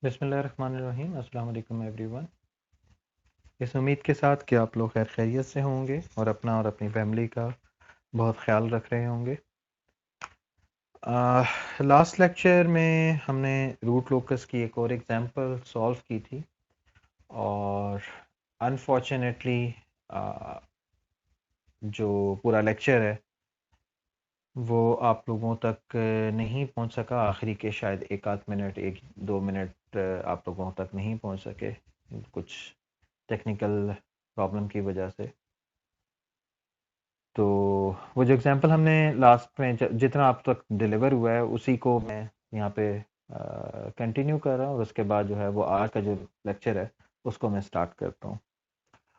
बिस्मिल्लाहिर्रहमानिर्रहीम। अस्सलाम वालेकुम एवरीवन। इस उम्मीद के साथ कि आप लोग खैर खैरियत से होंगे और अपना और अपनी फैमिली का बहुत ख्याल रख रहे होंगे। लास्ट लेक्चर में हमने रूट लोकस की एक और एग्जांपल सॉल्व की थी और अनफॉर्चुनेटली जो पूरा लेक्चर है वो आप लोगों तक नहीं पहुंच सका। आखिरी के शायद एक आध मिनट, एक दो मिनट आप लोगों तक नहीं पहुंच सके कुछ टेक्निकल प्रॉब्लम की वजह से। तो वो जो एग्जांपल हमने लास्ट में जितना आप तक डिलीवर हुआ है उसी को मैं यहाँ पे कंटिन्यू कर रहा हूँ और उसके बाद जो है वो आज का जो लेक्चर है उसको मैं स्टार्ट करता हूँ।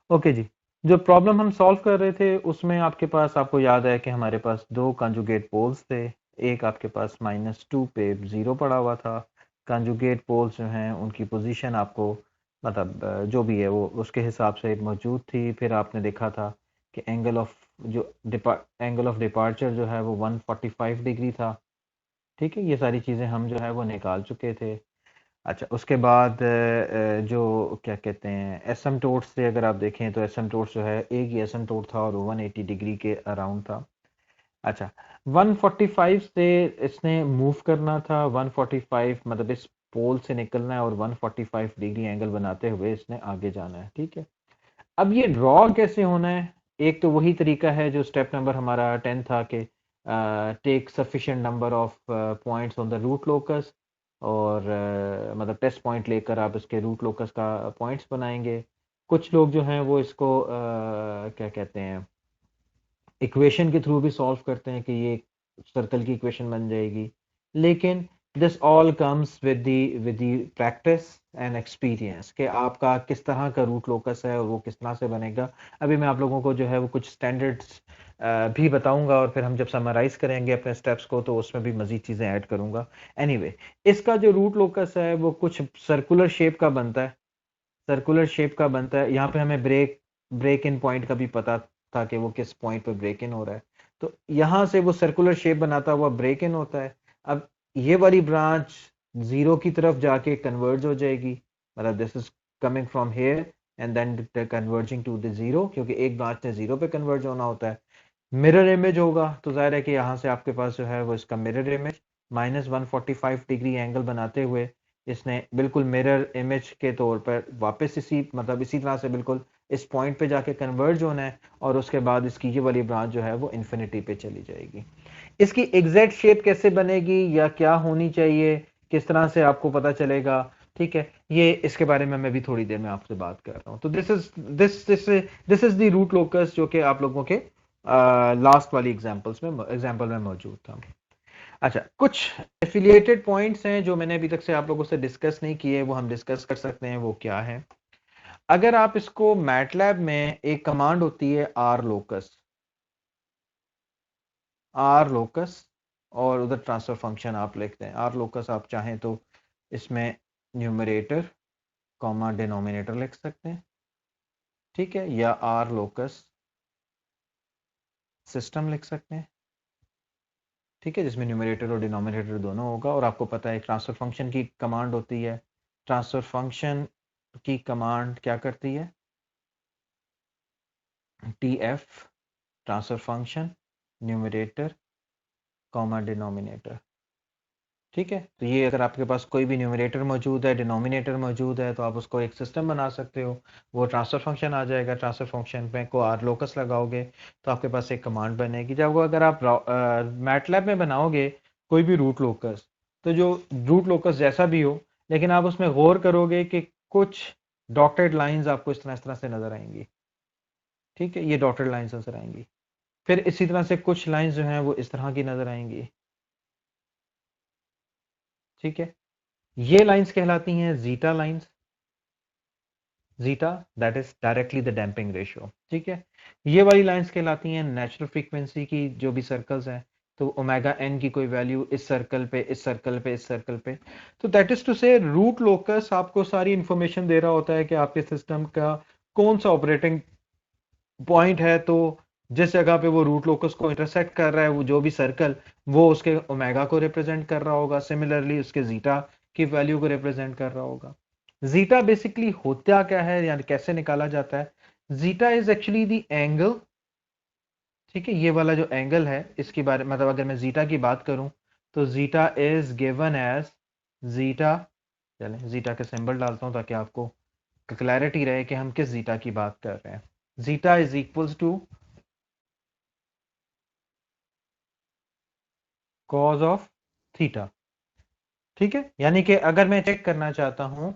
ओके जी। जो प्रॉब्लम हम सॉल्व कर रहे थे उसमें आपके पास, आपको याद है कि हमारे पास दो कंजुगेट पोल्स थे। एक आपके पास -2 पे 0 पड़ा हुआ था। कंजुगेट पोल्स जो हैं उनकी पोजीशन आपको मतलब जो भी है वो उसके हिसाब से मौजूद थी। फिर आपने देखा था कि एंगल ऑफ डिपार्चर जो है वो 145 डिग्री था। ठीक है, ये सारी चीज़ें हम जो है वो निकाल चुके थे। अच्छा, उसके बाद जो क्या कहते हैं एसिम्पटोट से अगर आप देखें तो एसिम्पटोट जो है एक ही एसिम्पटोट था और 180 डिग्री के अराउंड था। अच्छा, 145 से इसने मूव करना था। 145 मतलब इस पोल से निकलना है और 145 डिग्री एंगल बनाते हुए इसने आगे जाना है। ठीक है, अब ये ड्रॉ कैसे होना है? एक तो वही तरीका है जो स्टेप नंबर हमारा 10 था कि take sufficient number of points on the root locus और मतलब टेस्ट पॉइंट लेकर आप इसके रूट लोकस का पॉइंट्स बनाएंगे। कुछ लोग जो हैं वो इसको क्या कहते हैं इक्वेशन के थ्रू भी सॉल्व करते हैं कि ये सर्कल की इक्वेशन बन जाएगी। लेकिन this all comes with the practice and experience कि आपका किस तरह का रूट लोकस है और वो किस तरह से बनेगा। अभी मैं आप लोगों को जो है वो कुछ स्टैंडर्ड्स भी बताऊंगा और फिर हम जब समराइज करेंगे अपने स्टेप्स को तो उसमें भी मजीद चीज़ें ऐड करूंगा। एनीवे, इसका जो रूट लोकस है वो कुछ सर्कुलर शेप का बनता है। सर्कुलर शेप का बनता है। यहाँ पे हमें ब्रेक इन पॉइंट का भी पता था कि वो किस पॉइंट पे ब्रेक इन हो रहा है। तो यहाँ से वो सर्कुलर शेप बनाता हुआ ब्रेक इन होता है। अब ये वाली ब्रांच जीरो की तरफ जाके कन्वर्ज हो जाएगी। मतलब this is coming from here and then converging to the zero, क्योंकि एक ब्रांच ने जीरो पे कन्वर्ज होना होता है। मिरर इमेज होगा तो जाहिर है कि यहाँ से आपके पास जो है वो इसका मिरर इमेज -145 डिग्री एंगल बनाते हुए इसने बिल्कुल मिरर इमेज के तौर पर वापस इसी मतलब इसी तरह से बिल्कुल इस पॉइंट पे जाके कन्वर्ज होना है और उसके बाद इसकी ये वाली ब्रांच जो है वो इन्फिनिटी पे चली जाएगी। इसकी एग्जैक्ट शेप कैसे बनेगी या क्या होनी चाहिए, किस तरह से आपको पता चलेगा, ठीक है, ये इसके बारे में मैं भी थोड़ी देर में आपसे बात कर रहा हूँ। तो this is the root locus जो कि आप लोगों के लास्ट वाली एग्जांपल में मौजूद था। अच्छा, कुछ एफिलिएटेड पॉइंट्स हैं जो मैंने अभी तक से आप लोगों से डिस्कस नहीं किए, वो हम डिस्कस कर सकते हैं। वो क्या है? अगर आप इसको मैटलैब में एक कमांड होती है आर लोकस और उधर ट्रांसफर फंक्शन आप लिखते हैं। आर लोकस आप चाहें तो इसमें न्यूमरेटर कॉमा डिनोमिनेटर लिख सकते हैं, ठीक है, या आर लोकस सिस्टम लिख सकते हैं, ठीक है, जिसमें न्यूमरेटर और डिनोमिनेटर दोनों होगा। और आपको पता है ट्रांसफर फंक्शन की कमांड होती है। ट्रांसफर फंक्शन की कमांड क्या करती है? T F transfer function numerator comma denominator, ठीक है। तो ये अगर आपके पास कोई भी न्यूमरेटर मौजूद है, डिनोमिनेटर मौजूद है, तो आप उसको एक सिस्टम बना सकते हो। वो ट्रांसफर फंक्शन आ जाएगा। ट्रांसफर फंक्शन पे को आर लोकस लगाओगे तो आपके पास एक कमांड बनेगी। जब वो अगर आप मैटलैब में बनाओगे कोई भी रूट लोकस, तो जो रूट लोकस जैसा भी हो, लेकिन आप उसमें गौर करोगे कि कुछ डॉटेड लाइंस आपको इस तरह से नजर आएंगी। ठीक है, ये डॉटेड लाइंस नजर आएंगी। फिर इसी तरह से कुछ लाइंस जो हैं वो इस तरह की नजर आएंगी। ठीक है, ये लाइंस कहलाती हैं zeta lines. Zeta that is directly the damping ratio. ठीक है, ये वाली लाइंस कहलाती हैं नेचुरल फ्रीक्वेंसी की जो भी सर्कल्स हैं। तो ओमेगा एन की कोई वैल्यू इस सर्कल पे, इस सर्कल पे, इस सर्कल पे। तो दैट इज टू से रूट लोकस आपको सारी इंफॉर्मेशन दे रहा होता है कि आपके सिस्टम का कौन सा ऑपरेटिंग पॉइंट है। तो जिस जगह पे वो रूट लोकस को इंटरसेक्ट कर रहा है, वो जो भी सर्कल, वो उसके ओमेगा को रिप्रेजेंट कर रहा होगा। सिमिलरली उसके जीटा की वैल्यू को रिप्रेजेंट कर रहा होगा। जीटा बेसिकली होता क्या है, यानी कैसे निकाला जाता है? Zeta is actually the angle, ठीक है, ये वाला जो एंगल है इसके बारे मतलब अगर मैं जीटा की बात करूं तो zeta is given as zeta, चलें जीटा का सिंबल डालता हूं ताकि आपको क्लैरिटी रहे कि हम किस जीटा की बात कर रहे हैं। Zeta is equals to cos of theta, ठीक है, यानी कि अगर मैं चेक करना चाहता हूं,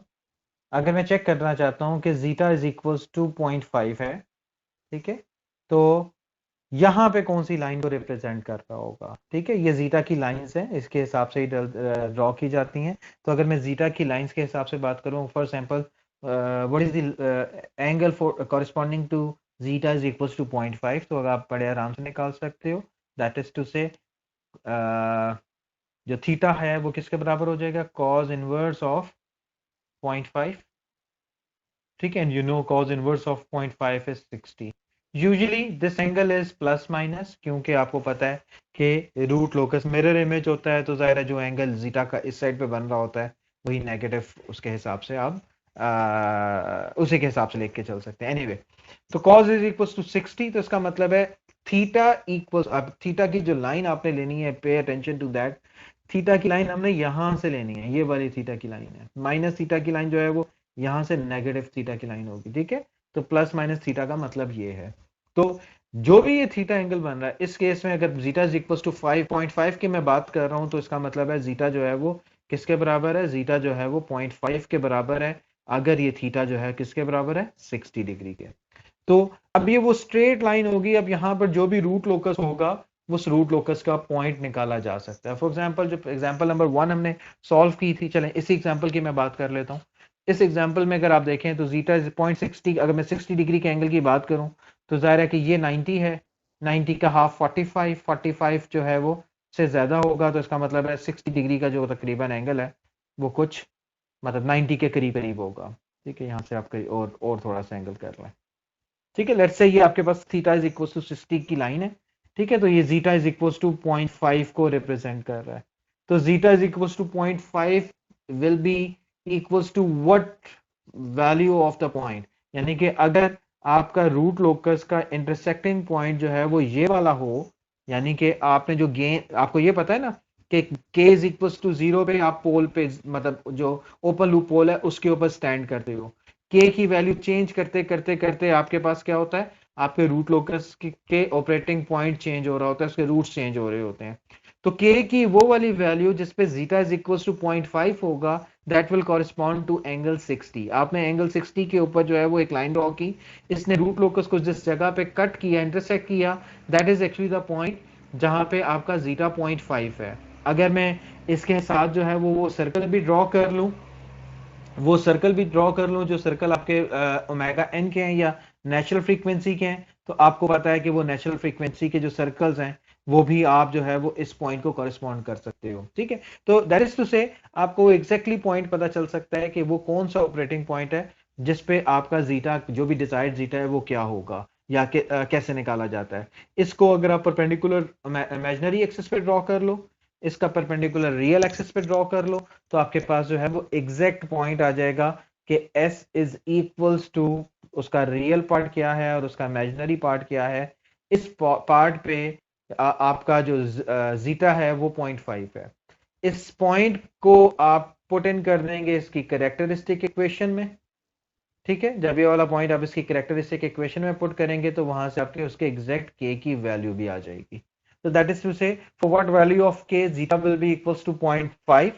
अगर मैं चेक करना चाहता हूं कि जीटा इज इक्वल्स टू 0.5 है, ठीक है, तो यहां पे कौन सी लाइन को रिप्रेजेंट कर रहा होगा? ठीक है, ये जीटा की लाइंस हैं, इसके हिसाब से ही ड्रॉ की जाती हैं। तो अगर मैं जीटा की लाइंस के हिसाब से बात करूं, for example what is the angle for corresponding to zeta is equals to 0.5, तो अगर आप बड़े आराम से निकाल सकते हो, दैट इज टू से जो थीटा है वो किसके बराबर हो जाएगा? कॉज इनवर्स ऑफ 0.5, ठीक है, and you know cause inverse of 0.5 is 60। Usually this angle is plus minus, क्योंकि आपको पता है कि रूट लोकस मिरर इमेज होता है, तो जाहिर है जो एंगल जीटा का इस साइड पे बन रहा होता है वही नेगेटिव, उसके हिसाब से आप उसी के हिसाब से लेके चल सकते हैं। एनीवे, तो cos इज इक्वल टू 60, तो इसका मतलब है थीटा इक्वल, अब थीटा की जो लाइन आपने लेनी है, pay attention to that, theta की लाइन हमने यहां से लेनी है, ये वाली थीटा की लाइन है। माइनस थीटा की लाइन जो है वो यहां से नेगेटिव थीटा की लाइन होगी, ठीक है, तो प्लस माइनस थीटा का मतलब ये है। तो जो भी ये थीटा एंगल बन रहा है, इस केस में अगर जीटा इज इक्वल टू 5.5 की मैं बात कर रहा हूं, तो इसका मतलब है जीटा जो है वो किसके बराबर है? जीटा जो है वो 0.5 के बराबर है, अगर ये थीटा जो है किसके बराबर है? 60 डिग्री के। तो अब ये वो स्ट्रेट लाइन होगी, अब यहां पर जो भी रूट लोकस होगा उस रूट लोकस का पॉइंट निकाला जा सकता है। फॉर एग्जांपल जो एग्जांपल नंबर 1 हमने सॉल्व की थी, चलें इसी एग्जांपल की मैं बात कर लेता हूं। इस एग्जांपल में अगर आप देखें तो जीटा 0.60, अगर मैं 60 डिग्री के एंगल की बात करूं तो जाहिर है कि ये 90 है, 90 का हाफ 45, 45 जो है वो से ज्यादा होगा, तो इसका मतलब है 60 डिग्री का जो तकरीबन एंगल है वो कुछ मतलब 90 के करीब करीब होगा। ठीक है, यहां से आप कहीं और थोड़ा सा एंगल कर लें, ठीक है, लेट्स से ये आपके पास थीटा इज इक्वल टू 60 की लाइन है, ठीक है, तो ये जीटा इज इक्वल टू 0.5 को रिप्रेजेंट कर रहा है। तो zeta is equal to 0.5 will be equals to what value of the point, यानी कि अगर आपका रूट लोकस का इंटरसेक्टिंग पॉइंट जो है वो ये वाला हो, यानी कि आपने जो गेन, आपको ये पता है ना कि k इज इक्वल टू 0 पे आप पोल पे मतलब जो ओपन लूप पोल है उसके ऊपर स्टैंड करते हो, के की वैल्यू चेंज करते करते करते आपके पास क्या होता है? आपके रूट लोकस के ऑपरेटिंग पॉइंट चेंज हो रहा होता है, उसके रूट्स चेंज हो रहे होते हैं। तो के की वो वाली वैल्यू जिसपे जीटा इज इक्वल टू 0.5 होगा, दैट विल कॉरिस्पॉन्ड टू एंगल 60। आपने एंगल 60 के ऊपर जो है वो एक लाइन ड्रॉ की, इसने रूट लोकस को जिस जगह पे कट किया, इंटरसेक्ट किया, that is actually the point जहां पे आपका जीटा 0.5 है। अगर मैं इसके साथ जो है वो सर्कल भी ड्रॉ कर लूं, वो सर्कल भी ड्रॉ कर लूं जो सर्कल आपके ओमेगा एन के हैं या नेचुरल फ्रीक्वेंसी के हैं, तो आपको पता है कि वो नेचुरल फ्रीक्वेंसी के जो सर्कल्स हैं वो भी आप जो है वो इस पॉइंट को कॉरेस्पॉन्ड कर सकते हो, ठीक है। तो दैट इज टू से आपको एग्जैक्टली पॉइंट पता चल सकता है कि वो कौन सा ऑपरेटिंग पॉइंट है जिसपे आपका जीटा, जो भी डिजायर्ड जीटा है वो क्या होगा, या कैसे निकाला जाता है। इसको अगर आप परपेंडिकुलर इमेजिनरी एक्सिस पे ड्रॉ कर लो, इसका परपेंडिकुलर रियल एक्सिस पे ड्रॉ कर लो, तो आपके पास जो है वो एग्जैक्ट पॉइंट आ जाएगा कि S इज इक्वल्स टू उसका रियल पार्ट क्या है और उसका इमेजिनरी पार्ट क्या है। इस पार्ट पे आपका जो जीटा है वो 0.5 है। इस पॉइंट को आप पुट इन कर देंगे इसकी कैरेक्टरिस्टिक इक्वेशन में, ठीक है, जब ये वाला पॉइंट आप इसकी कैरेक्टरिस्टिक इक्वेशन में पुट करेंगे तो वहां से आपके उसके एग्जैक्ट के की वैल्यू भी आ जाएगी। तो that is to say for what value of K zeta will be equals to 0.5,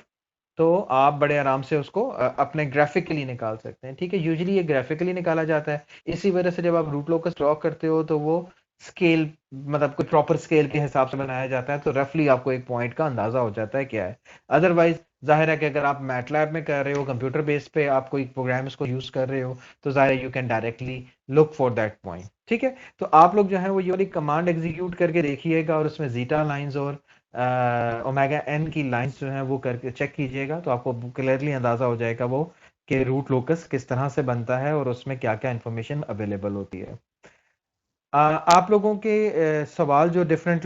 तो आप बड़े आराम से उसको अपने ग्राफिकली निकाल सकते हैं, ठीक है। यूजुअली ये ग्राफिकली निकाला जाता है, इसी वजह से जब आप रूट लोकस ड्रॉ करते हो तो वो स्केल मतलब कोई प्रॉपर स्केल के हिसाब से बनाया जाता है, तो रफली आपको एक पॉइंट का अंदाजा हो जाता है क्या है। अदरवाइज जाहिर है कि अगर आप मैटलैब में कर रहे हो, कंप्यूटर बेस पे आप कोई प्रोग्राम्स को यूज कर रहे हो, तो जाहिर है you can directly look for that point, ठीक है। तो आप लोग जो है वो ये वाली कमांड एग्जीक्यूट करके देखिएगा और उसमें जीटा लाइंस और ओमेगा एन की लाइंस जो है वो करके चेक कीजिएगा, तो आपको क्लियरली अंदाजा हो जाएगा वो कि रूट लोकस किस तरह से बनता है और उसमें क्या क्या इंफॉर्मेशन अवेलेबल होती है। आप लोगों के सवाल जो डिफरेंट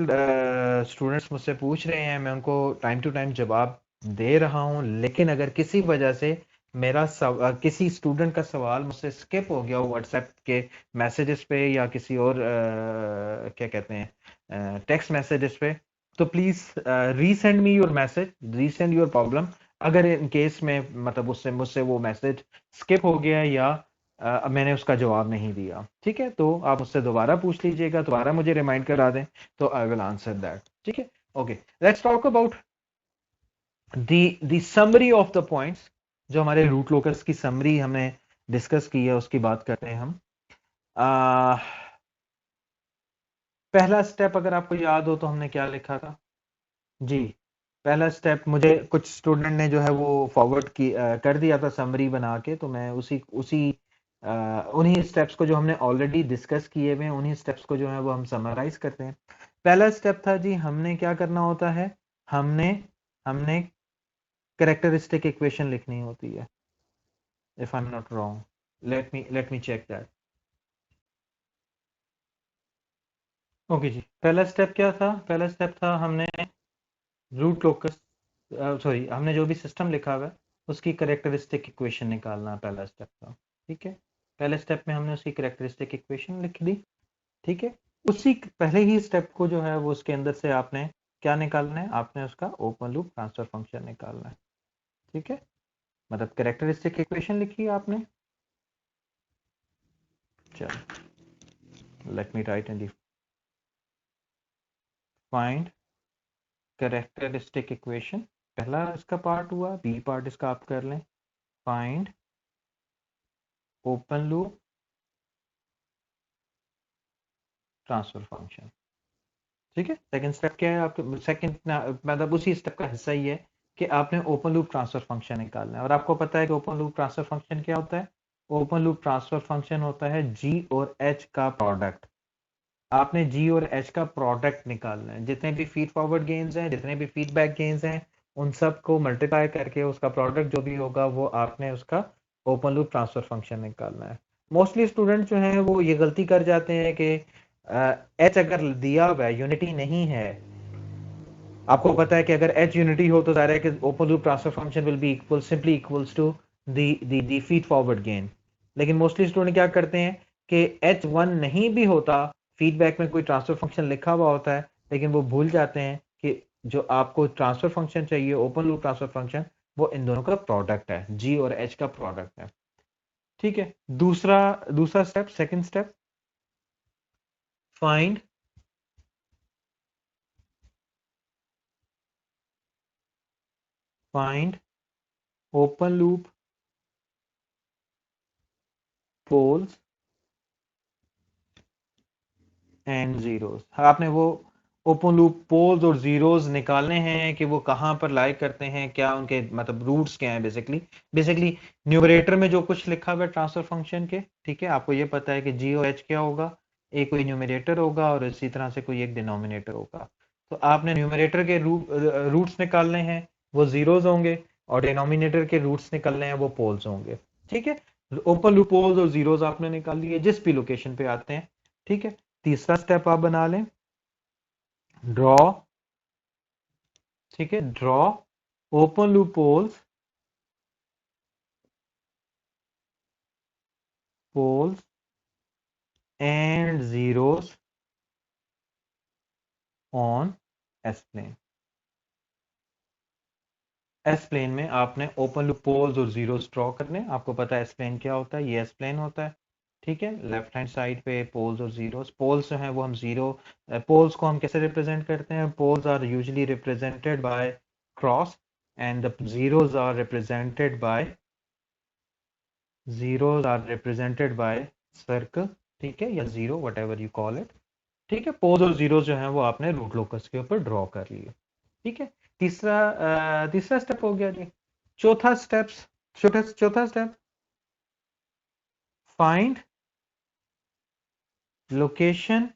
स्टूडेंट्स मुझसे पूछ रहे हैं, मैं उनको टाइम टू टाइम जवाब दे रहा हूँ, लेकिन अगर किसी वजह से किसी स्टूडेंट का सवाल मुझसे स्किप हो गया हो व्हाट्सएप के मैसेजेस पे या किसी और क्या कहते हैं टेक्स्ट मैसेजेस पे, तो please resend me your message, resend your problem. अगर इन केस में मतलब उससे मुझसे वो मैसेज स्किप हो गया या मैंने उसका जवाब नहीं दिया, ठीक है, तो आप मुझसे दोबारा पूछ लीजिएगा, दोबारा मुझे रिमाइंड करा दें, तो आई विल आंसर दैट। ठीक है, okay, let's talk about the summary of the points. जो हमारे रूट लोकस की समरी हमने डिस्कस की है उसकी बात करते हैं हम। आ, पहला स्टेप अगर आपको याद हो तो हमने क्या लिखा था जी। पहला स्टेप मुझे कुछ स्टूडेंट ने जो है वो फॉरवर्ड की कर दिया था समरी बना के, तो मैं उसी उसी उन्हीं स्टेप्स को जो हमने ऑलरेडी डिस्कस किए हुए हैं, उन्हीं स्टेप्स को जो है वो हम समराइज करते हैं। पहला स्टेप था जी, हमने क्या करना होता है, हमने हमने कैरेक्टरिस्टिक इक्वेशन लिखनी होती है, if I'm not wrong. Let me check that. Okay जी, पहला स्टेप क्या था, पहला स्टेप था हमने रूट लोकस, सॉरी, हमने जो भी सिस्टम लिखा हुआ है उसकी कैरेक्टरिस्टिक इक्वेशन निकालना पहला स्टेप था। ठीक है, पहले स्टेप में हमने उसकी कैरेक्टरिस्टिक इक्वेशन लिख दी। ठीक है, उसी पहले ही स्टेप को जो है वो उसके अंदर से आपने क्या निकालना है, आपने उसका ओपन लूप ट्रांसफर फंक्शन निकालना है। ठीक है, मतलब कैरेक्टरिस्टिक इक्वेशन लिखी है आपने। चलो, let me right and find characteristic equation, पहला इसका पार्ट हुआ, बी पार्ट इसका आप कर लें, find open loop transfer function. ठीक है, सेकंड स्टेप क्या है आपके, सेकंड मतलब उसी स्टेप का हिस्सा ही है कि आपने ओपन लूप ट्रांसफर फंक्शन निकालना है। और आपको पता है कि ओपन लूप ट्रांसफर फंक्शन क्या होता है, ओपन लूप ट्रांसफर फंक्शन होता है जी और एच का प्रोडक्ट। आपने जी और एच का प्रोडक्ट निकालना है, जितने भी फीड फॉरवर्ड गेन्स हैं, जितने भी फीडबैक गेन्स हैं, उन सब को मल्टीप्लाई करके उसका प्रोडक्ट जो भी होगा वो आपने उसका ओपन लूप ट्रांसफर फंक्शन निकालना है। मोस्टली स्टूडेंट जो हैं वो ये गलती कर जाते हैं कि एच अगर दिया हुआ है, यूनिटी नहीं है, आपको पता है कि अगर एच यूनिटी हो तो जाहिर है कि open loop transfer function will be equal, simply equals to the feed forward gain. लेकिन मोस्टली स्टूडेंट क्या करते हैं कि एच वन नहीं भी होता, फीडबैक में कोई ट्रांसफर फंक्शन लिखा हुआ होता है, लेकिन वो भूल जाते हैं कि जो आपको ट्रांसफर फंक्शन चाहिए, ओपन लूप ट्रांसफर फंक्शन, वो इन दोनों का प्रोडक्ट है, जी और एच का प्रोडक्ट है। ठीक है, दूसरा दूसरा step, second step, find find open loop poles and zeros. आपने वो ओपन लूप पोल्स और जीरोस निकालने हैं कि वो कहाँ पर लाई करते हैं, क्या उनके मतलब रूट्स क्या हैं, बेसिकली न्यूमरेटर में जो कुछ लिखा हुआ है ट्रांसफर फंक्शन के, ठीक है, आपको ये पता है कि जी और एच क्या होगा, एक कोई न्यूमरेटर होगा और इसी तरह से कोई एक डिनोमिनेटर होगा। तो आपने न्यूमरेटर के रूट्स निकालने हैं, वो जीरोस होंगे, और डिनोमिनेटर के रूट्स निकालने हैं, वो पोल्स होंगे। ठीक है, ओपन लूप पोल्स और जीरोस आपने निकाल लिए जिस भी लोकेशन पे आते हैं। ठीक है, तीसरा स्टेप आप बना लें, ड्रॉ, ठीक है, draw open loop poles and zeros on S plane. S plane में आपने ओपन लूप पोल्स और जीरोस ड्रॉ करने, आपको पता है एस प्लेन क्या होता है, ये एस प्लेन होता है। ठीक है, लेफ्ट हैंड साइड पे पोल्स और जीरोस, पोल्स जो है वो हम जीरो, पोल्स को हम कैसे रिप्रेजेंट करते हैं, poles are usually represented by cross and the zeros are represented by zeros are represented by circle। ठीक है, या zero, whatever you call it. ठीक है, पोज और जीरो जो है वो आपने रूट लोकस के ऊपर ड्रॉ कर लिए। ठीक है, तीसरा स्टेप हो गया जी। चौथा स्टेप्स चौथा step, find location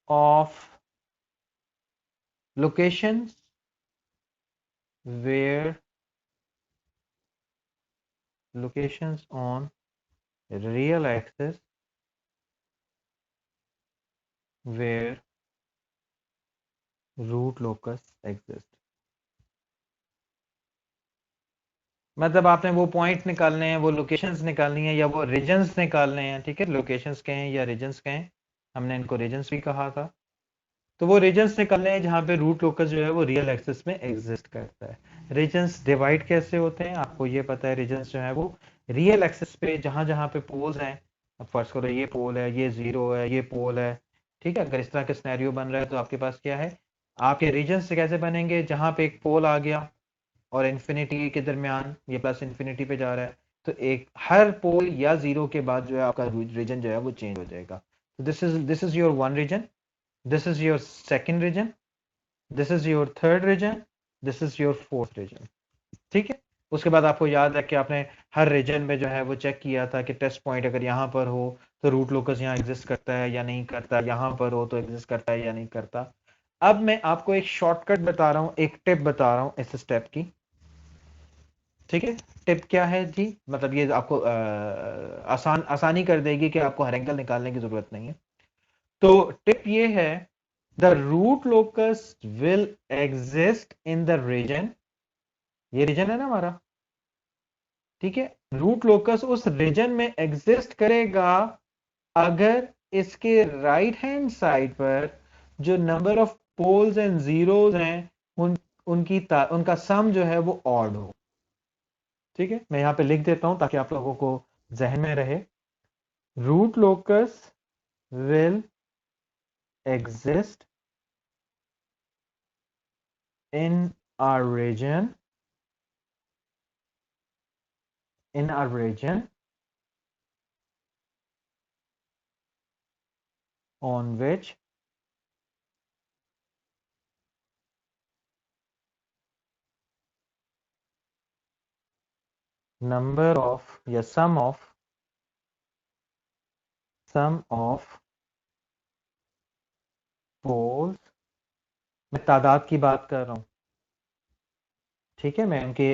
of location where locations on real axis where root locus exist, मतलब आपने वो पॉइंट निकालने हैं, वो लोकेशंस निकालनी है या वो रीजन्स निकालने हैं, ठीक है, लोकेशंस कहें या रीजन्स कहें, हमने इनको रीजन्स भी कहा था। तो वो रीजन्स निकालने हैं जहाँ पे रूट लोकस जो है वो रियल एक्सिस में एग्जिस्ट करता है। रीजन्स डिवाइड कैसे होते हैं आपको ये पता है, रीजन्स जो है वो रियल एक्सिस पे जहाँ जहाँ पे पोल्स हैं, अब फर्स्ट करो ये पोल है, ये जीरो है, ये पोल है, ठीक है, अगर इस तरह का सिनेरियो बन रहा है तो आपके पास क्या है, आपके रीजन्स कैसे बनेंगे, जहाँ पे एक पोल आ गया और इन्फिनिटी के दरमियान ये प्लस इन्फिनिटी पे जा रहा है, तो एक हर पोल या जीरो के बाद जो है आपका रीजन जो है वो चेंज हो जाएगा। तो this is your one region, this is your second region, this is your third region, this is your fourth region, ठीक है। उसके बाद आपको याद है कि आपने हर रीजन में जो है वो चेक किया था कि टेस्ट पॉइंट अगर यहाँ पर हो तो रूट लोकस यहाँ एग्जिस्ट करता है या नहीं करता, यहाँ पर हो तो एग्जिस्ट करता है या नहीं करता। अब मैं आपको एक शॉर्टकट बता रहा हूँ, एक टिप बता रहा हूँ इस स्टेप की, ठीक है। टिप क्या है जी, मतलब ये आपको आसानी कर देगी कि आपको हर एंगल निकालने की जरूरत नहीं है। तो टिप ये है, the root locus will exist in the region, ये रीजन है ना हमारा, ठीक है, रूट लोकस उस रीजन में एग्जिस्ट करेगा अगर इसके राइट हैंड साइड पर जो number of poles and zeros हैं उनका सम जो है वो ऑड हो, ठीक है। मैं यहां पे लिख देता हूं ताकि आप लोगों को जहन में रहे, root locus will exist in a region on which number of या sum of poles, मैं तादाद की बात कर रहा हूं, ठीक है, मैं उनके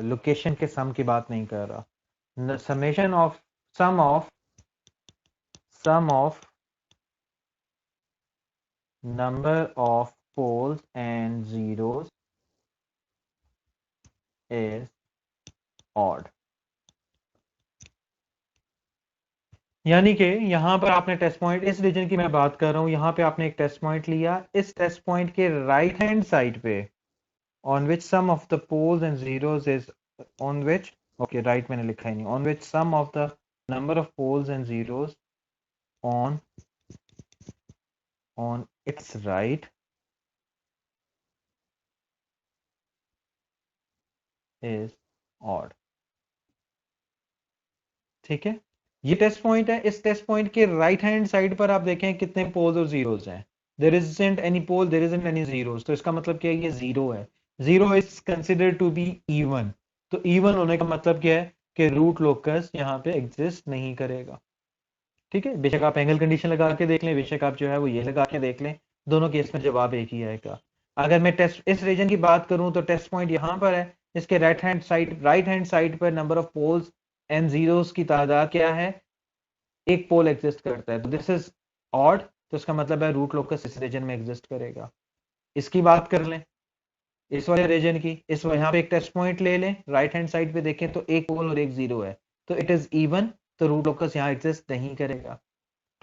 लोकेशन के सम की बात नहीं कर रहा, summation of sum of number of poles and zeros is odd। यानी कि यहाँ पर आपने टेस्ट पॉइंट, इस रीजन की मैं बात कर रहा हूँ, यहाँ पे आपने एक टेस्ट पॉइंट लिया, इस टेस्ट पॉइंट के राइट हैंड साइड पे on which sum of the poles and zeros is on which, okay right मैंने लिखा ही नहीं, on which sum of the number of poles and zeros on its right is odd, ठीक है। ये test point है, इस test point के right hand side पर आप देखें कितने पोल्स और जीरोस हैं, there isn't any pole, there isn't any zeros, तो इसका मतलब क्या है, ये जीरो है, zero is considered to be even, तो इवन होने का मतलब क्या है कि रूट लोकस यहाँ पे एग्जिस्ट नहीं करेगा, ठीक है। बेशक आप एंगल कंडीशन लगा के देख लें, बेशक आप जो है वो ये लगा के देख लें, दोनों केस में जवाब एक ही आएगा। अगर मैं टेस्ट इस रीजन की बात करूं तो टेस्ट पॉइंट यहाँ पर है, इसके राइट हैंड साइड पर number of poles and zeros की तादाद क्या है, एक पोल एग्जिस्ट करता है, तो दिस इज ऑड, तो इसका मतलब है रूट लोकस इस रीजन में एग्जिस्ट करेगा। इसकी बात कर लें, इस वाले रीजन की, इस यहाँ पे एक टेस्ट पॉइंट ले लें, राइट हैंड साइड पे देखें तो एक पोल और एक जीरो है, तो इट इज इवन, तो रूट लोकस यहाँ एग्जिस्ट नहीं करेगा।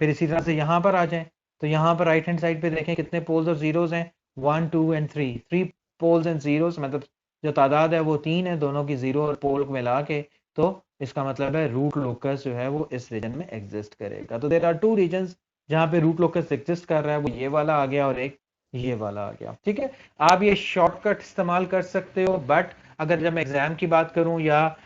फिर इसी तरह से यहाँ पर आ जाएं, तो यहाँ पर राइट हैंड साइड पे देखें कितने पोल्स और जीरोस हैं, 1 2 एंड 3, 3 पोल्स एंड जीरोस, मतलब जो तादाद है वो 3 है, दोनों की जीरो और पोल को मिला के, तो इसका मतलब है रूट लोकस जो है वो इस रीजन में एग्जिस्ट करेगा। तो देर आर टू रीजन्स जहाँ पे रूट लोकस एग्जिस्ट कर रहा है, वो ये वाला आ गया और एक ये वाला आ गया, ठीक है। आप ये शॉर्टकट इस्तेमाल कर सकते हो, बट अगर जब मैं एग्जाम की बात करूं या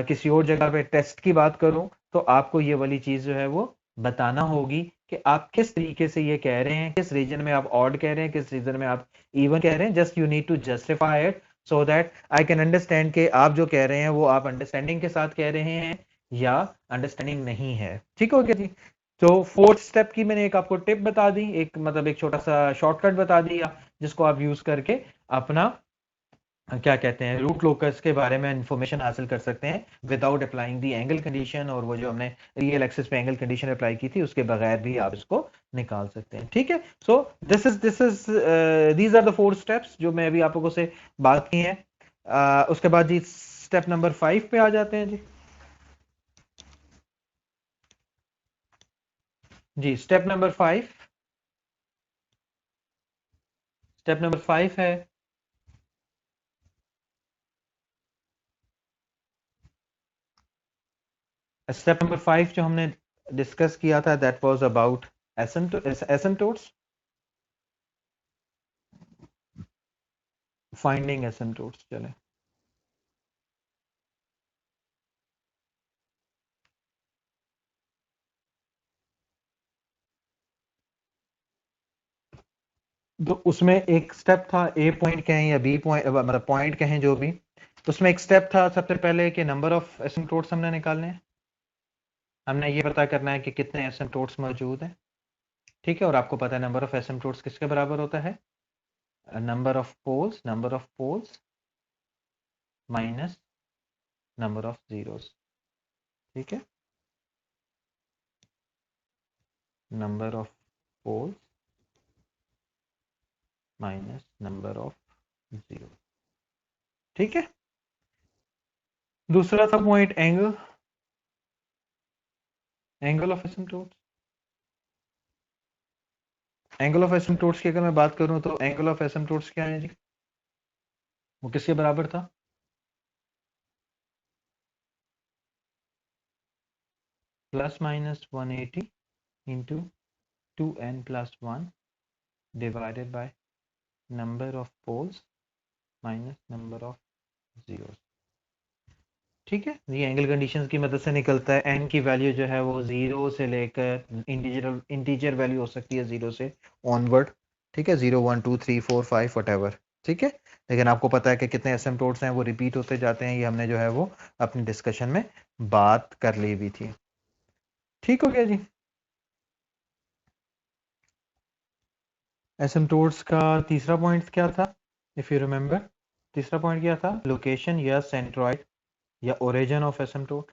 किसी और जगह पे टेस्ट की बात करूं, तो आपको ये वाली चीज जो है वो बताना होगी कि आप किस तरीके से ये कह रहे हैं, किस रीजन में आप ऑड कह रहे हैं, किस रीजन में आप इवन कह रहे हैं, just you need to justify it so that I can understand कि आप जो कह रहे हैं वो आप अंडरस्टैंडिंग के साथ कह रहे हैं या अंडरस्टैंडिंग नहीं है, ठीक हो गया जी। तो फोर्थ स्टेप की मैंने एक आपको टिप बता दी, एक मतलब एक छोटा सा शॉर्टकट बता दिया जिसको आप यूज करके अपना क्या कहते हैं रूट लोकस के बारे में इंफॉर्मेशन हासिल कर सकते हैं विदाउट अप्लाइंग दी एंगल कंडीशन, और वो जो हमने रियल एक्सिस पे एंगल कंडीशन अप्लाई की थी उसके बगैर भी आप इसको निकाल सकते हैं। ठीक है, so this is these are the 4 steps जो मैं अभी आप लोगों से बात की है। उसके बाद जी स्टेप नंबर 5 पे आ जाते हैं जी। जी स्टेप नंबर 5 है, स्टेप नंबर 5 जो हमने डिस्कस किया था दैट वाज अबाउट एसिम्पटोट्स, फाइंडिंग एसिम्पटोट्स। चले तो उसमें एक स्टेप था, ए पॉइंट कहें या बी पॉइंट, मतलब पॉइंट कहें जो भी, उसमें एक स्टेप था सबसे पहले कि नंबर ऑफ एसिम्पटोट्स हमने निकालने हैं। हमने ये पता करना है कि कितने एसिम्पटोट्स मौजूद हैं। ठीक है, और आपको पता है नंबर ऑफ एसिम्पटोट्स किसके बराबर होता है? Number of poles minus number of zeros. ठीक है, number of poles minus number of zero. ठीक है, दूसरा था point angle of asymptotes. Angle of asymptotes की अगर मैं बात करूं तो एंगल ऑफ एसिम्पटोट्स क्या है जी? वो किसके बराबर था? Plus minus 180 into 2n+1 divided by number of poles minus number of zero. ठीक है, ये एंगल कंडीशंस की मदद से निकलता है। एन की वैल्यू जो है वो जीरो से लेकर इंटीजर वैल्यू हो सकती है जीरो से ऑनवर्ड। ठीक है, 0 1 2 3 4 5 वट। ठीक है, लेकिन आपको पता है कि कितने एसिम्पटोट्स हैं वो रिपीट होते जाते हैं, ये हमने जो है वो अपनी डिस्कशन में बात कर ली हुई थी। ठीक हो गया जी। एसिम्पटोट्स का तीसरा पॉइंट क्या था, इफ यू रिमेंबर? तीसरा पॉइंट क्या था? लोकेशन या सेंट्रॉइड या ओरिजिन ऑफ एसिम्पटोट।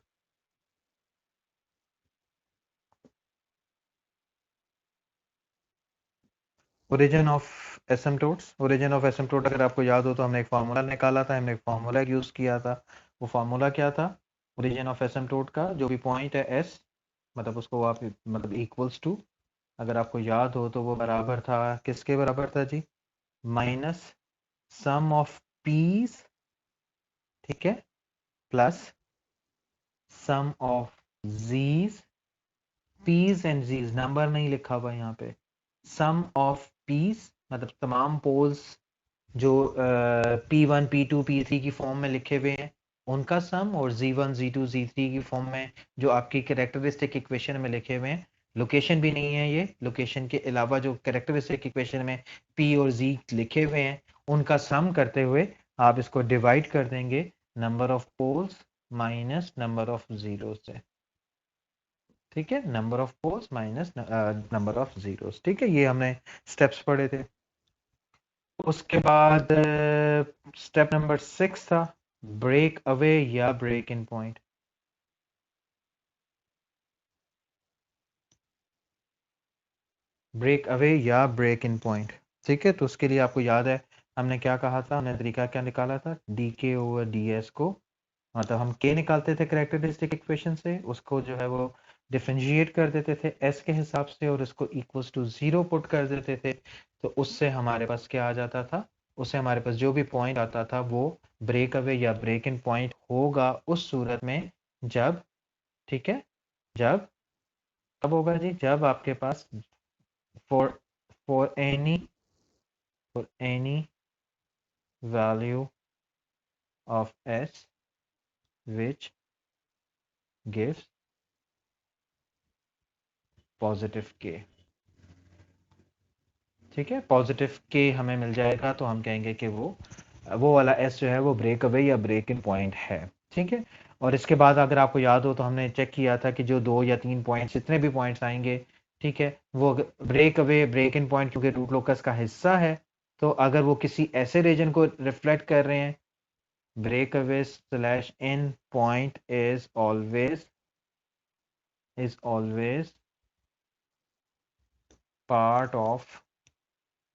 ओरिजिन ऑफ एसिम्पटोट अगर आपको याद हो तो हमने एक फार्मूला निकाला था, हमने एक फार्मूला यूज किया था। वो फार्मूला क्या था? ओरिजिन ऑफ एसिम्पटोट का जो भी पॉइंट है एस, मतलब उसको आप मतलब इक्वल्स टू, अगर आपको याद हो तो वो बराबर था, किसके बराबर था जी? माइनस सम ऑफ पीस, ठीक है, plus sum of Zs. Ps and Zs number नहीं लिखा हुआ यहाँ पे। सम ऑफ पीस मतलब तमाम पोल्स जो P1 P2 P3 की फॉर्म में लिखे हुए हैं उनका सम, और Z1 Z2 Z3 की फॉर्म में जो आपकी कैरेक्टरिस्टिक इक्वेशन में लिखे हुए हैं। लोकेशन भी नहीं है, ये लोकेशन के अलावा जो कैरेक्टरिस्टिक इक्वेशन में P और Z लिखे हुए हैं उनका सम करते हुए आप इसको डिवाइड कर देंगे number of poles minus number of zero से। ठीक है, number of poles minus number of zeros. ठीक है, ये हमने स्टेप्स पढ़े थे। उसके बाद स्टेप नंबर 6 था ब्रेक अवे या break in point. Break away या ब्रेक इन पॉइंट। ठीक है, तो उसके लिए आपको याद है हमने क्या कहा था, हमने तरीका क्या निकाला था? डी के ओवर डी एस को, मतलब हम के निकालते थे करेक्टरिस्टिक इक्वेशन से, उसको जो है वो डिफरेंशिएट कर देते थे एस के हिसाब से और इसको इक्वल्स टू जीरो पुट कर देते थे। तो उससे हमारे पास क्या आ जाता था? उससे हमारे पास जो भी पॉइंट आता था वो ब्रेक अवे या ब्रेक इन पॉइंट होगा उस सूरत में जब, ठीक है, जब कब होगा जी? जब आपके पास for for any value of S which gives positive K. ठीक है, पॉजिटिव के हमें मिल जाएगा तो हम कहेंगे कि वो वाला एस जो है वो ब्रेक अवे या ब्रेक इन पॉइंट है। ठीक है, और इसके बाद अगर आपको याद हो तो हमने चेक किया था कि जो 2 या 3 पॉइंट्स जितने भी पॉइंट्स आएंगे, ठीक है, वो break away break in point क्योंकि रूट लोकस का हिस्सा है, तो अगर वो किसी ऐसे रीजन को रिफ्लेक्ट कर रहे हैं, break away slash in point is always part of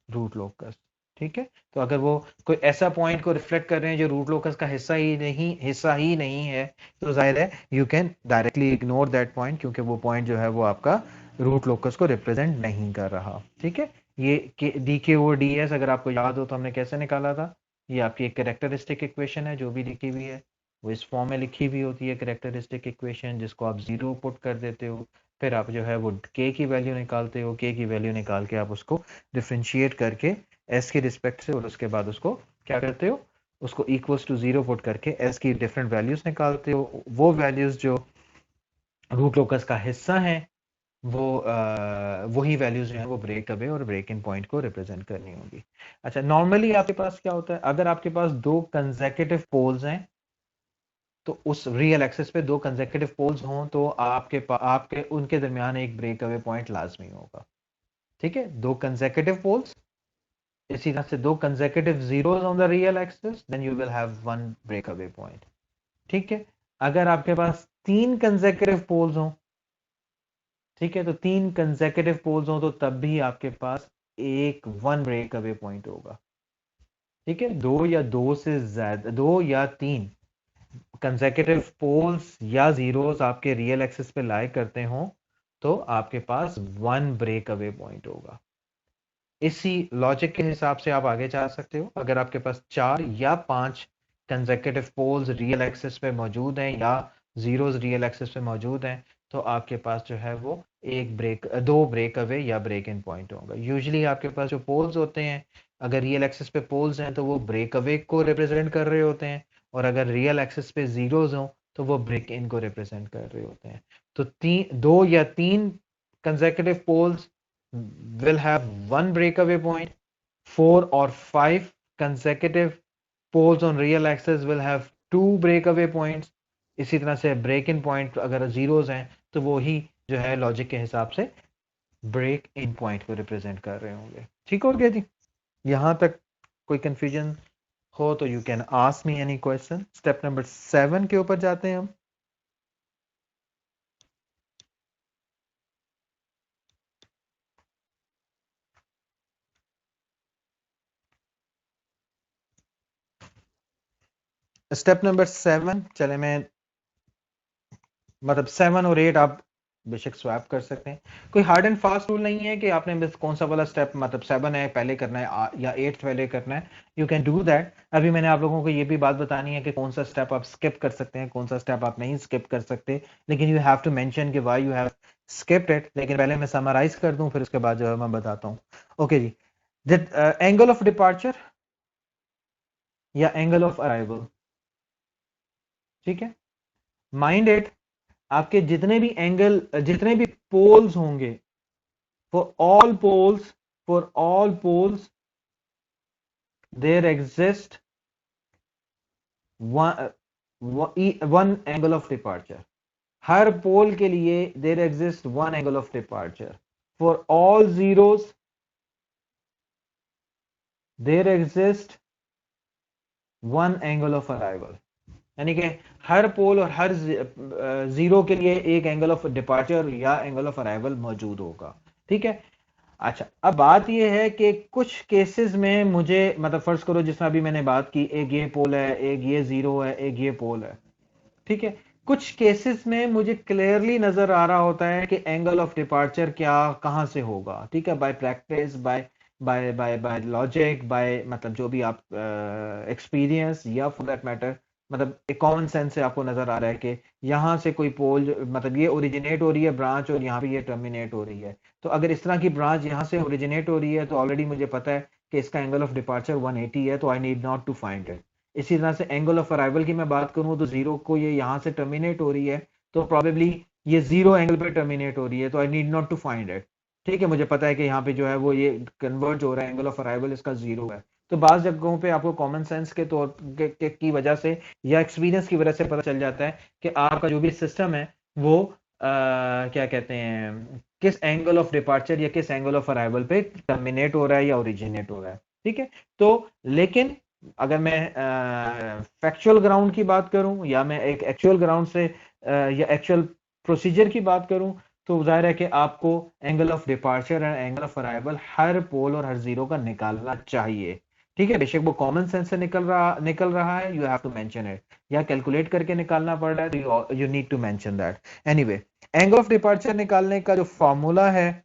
root locus. ठीक है, तो अगर वो कोई ऐसा पॉइंट को रिफ्लेक्ट कर रहे हैं जो रूट लोकस का हिस्सा ही नहीं है, तो जाहिर है you can directly ignore that point, क्योंकि वो पॉइंट जो है वो आपका रूट लोकस को रिप्रेजेंट नहीं कर रहा। ठीक है, ये डी के ओ डी एस अगर आपको याद हो तो हमने कैसे निकाला था, ये आपकी एक कैरेक्टरिस्टिक इक्वेशन है जो भी लिखी हुई है वो इस फॉर्म में लिखी हुई होती है कैरेक्टरिस्टिक इक्वेशन, जिसको आप जीरो पुट कर देते हो, फिर आप जो है वो के की वैल्यू निकालते हो, के की वैल्यू निकाल के आप उसको डिफ्रेंशिएट करके एस के रिस्पेक्ट से, और उसके बाद उसको क्या करते हो, उसको इक्वल्स टू जीरो पुट करके एस की डिफरेंट वैल्यूज निकालते हो। वो वैल्यूज जो रूट लोकस का हिस्सा है वो वही वैल्यूज जो है वो ब्रेक अवे और ब्रेक इन पॉइंट को रिप्रेजेंट करनी होगी। अच्छा, नॉर्मली आपके पास क्या होता है, अगर आपके पास दो कंसेक्यूटिव पोल्स हैं, तो उस रियल एक्सिस पे दो कंसेक्यूटिव पोल्स हों तो आपके उनके दरमियान एक ब्रेक अवे पॉइंट लाजमी होगा। ठीक है, दो कंसेक्यूटिव पोल्स, इसी तरह से दो consecutive zeros on the real axis, then you will have one break away point. ठीक है, अगर आपके पास तीन कंसेक्यूटिव पोल्स हों, ठीक है, तो तीन कंसेक्यूटिव पोल्स हों तो तब भी आपके पास एक वन ब्रेक अवे पॉइंट होगा। ठीक है, दो या तीन कंसेक्यूटिव पोल्स या जीरोस आपके रियल एक्सिस पे लाई करते हो तो आपके पास वन ब्रेक अवे पॉइंट होगा। इसी लॉजिक के हिसाब से आप आगे जा सकते हो, अगर आपके पास चार या पांच कंसेक्यूटिव पोल्स रियल एक्सिस पे मौजूद हैं या जीरोस रियल एक्सिस पे मौजूद हैं, तो आपके पास जो है वो दो ब्रेक अवे या ब्रेक इन पॉइंट होगा। यूजुअली आपके पास जो पोल्स होते हैं, अगर रियल एक्सिस पे पोल्स हैं तो वो ब्रेक अवे को रिप्रेजेंट कर रहे होते हैं, और अगर रियल एक्सिस पे जीरोस हो तो वो ब्रेक इन को रिप्रेजेंट कर रहे होते हैं। तो दो या तीन consecutive poles will have one breakaway point. 4 or 5 consecutive poles on real axis will have two breakaway points. इसी तरह से ब्रेक इन पॉइंट अगर जीरोस हैं तो वो ही जो है लॉजिक के हिसाब से ब्रेक इन पॉइंट को रिप्रेजेंट कर रहे होंगे। ठीक हो गया जी, यहां तक कोई कंफ्यूजन हो तो you can ask me any question. Step number 7 के ऊपर जाते हैं हम। स्टेप नंबर 7, चले मैं मतलब 7 और 8 आप बेशक स्वैप कर सकते हैं, कोई हार्ड एंड फास्ट रूल नहीं है कि आपने बस कौन सा वाला स्टेप मतलब 7 है पहले करना है या 8 पहले करना है। You can do that. अभी मैंने आप लोगों को ये भी बात बतानी है कि कौन सा स्टेप आप स्किप कर सकते हैं, कौन सा स्टेप आप नहीं स्किप कर सकते, लेकिन यू हैव टू मेंशन कि why you have skipped it. लेकिन पहले मैं समराइज कर दूं, फिर उसके बाद जो है मैं बताता हूँ। ओके जी, एंगल ऑफ डिपार्चर या एंगल ऑफ अराइवल, ठीक है, माइंड इट, आपके जितने भी पोल्स होंगे, for all poles there exists one angle of departure। हर पोल के लिए there exists one angle of departure। for all zeros there exists one angle of arrival। यानी कि हर पोल और हर जीरो के लिए एक एंगल ऑफ डिपार्चर या एंगल ऑफ अराइवल मौजूद होगा। ठीक है, अच्छा, अब बात यह है कि कुछ केसेस में मुझे मतलब फर्ज करो जिसमें अभी मैंने बात की, एक ये पोल है, एक ये जीरो है, एक ये पोल है। ठीक है, कुछ केसेस में मुझे क्लियरली नजर आ रहा होता है कि एंगल ऑफ डिपार्चर क्या कहां से होगा। ठीक है, by practice, by by by by logic, by मतलब जो भी आप एक्सपीरियंस या फॉर दैट मैटर मतलब एक कॉमन सेंस से आपको नजर आ रहा है कि यहाँ से कोई पोल मतलब ये ओरिजिनेट हो रही है ब्रांच और यहाँ पे ये टर्मिनेट हो रही है। तो अगर इस तरह की ब्रांच यहाँ से ओरिजिनेट हो रही है तो ऑलरेडी मुझे पता है कि इसका एंगल ऑफ डिपार्चर 180 है, तो I need not to find it. इसी तरह से एंगल ऑफ अराइवल की मैं बात करूं तो जीरो को ये यहाँ से टर्मिनेट हो रही है, तो प्रॉबेबली ये जीरो एंगल पे टर्मिनेट हो रही है, तो I need not to find it. ठीक है, मुझे पता है कि यहाँ पे जो है वो ये कन्वर्ज हो रहा है, एंगल ऑफ अराइवल इसका जीरो है। तो बाज जगहों पे आपको कॉमन सेंस के तौर की वजह से या एक्सपीरियंस की वजह से पता चल जाता है कि आपका जो भी सिस्टम है वो क्या कहते हैं किस एंगल ऑफ डिपार्चर या किस एंगल ऑफ अराइवल पे टर्मिनेट हो रहा है या ओरिजिनेट हो रहा है। ठीक है, तो लेकिन अगर मैं फैक्चुअल ग्राउंड की बात करूं या मैं एक एक्चुअल ग्राउंड से या एक्चुअल प्रोसीजर की बात करूं, तो जाहिर है कि आपको angle of departure and angle of arrival हर पोल और हर जीरो का निकालना चाहिए। ठीक है, बेशक वो कॉमन सेंस से निकल रहा है, you have to mention it, या कैलकुलेट करके निकालना पड़ रहा है तो you need to mention that. Anyway, angle of departure निकालने का जो फॉर्मूला है,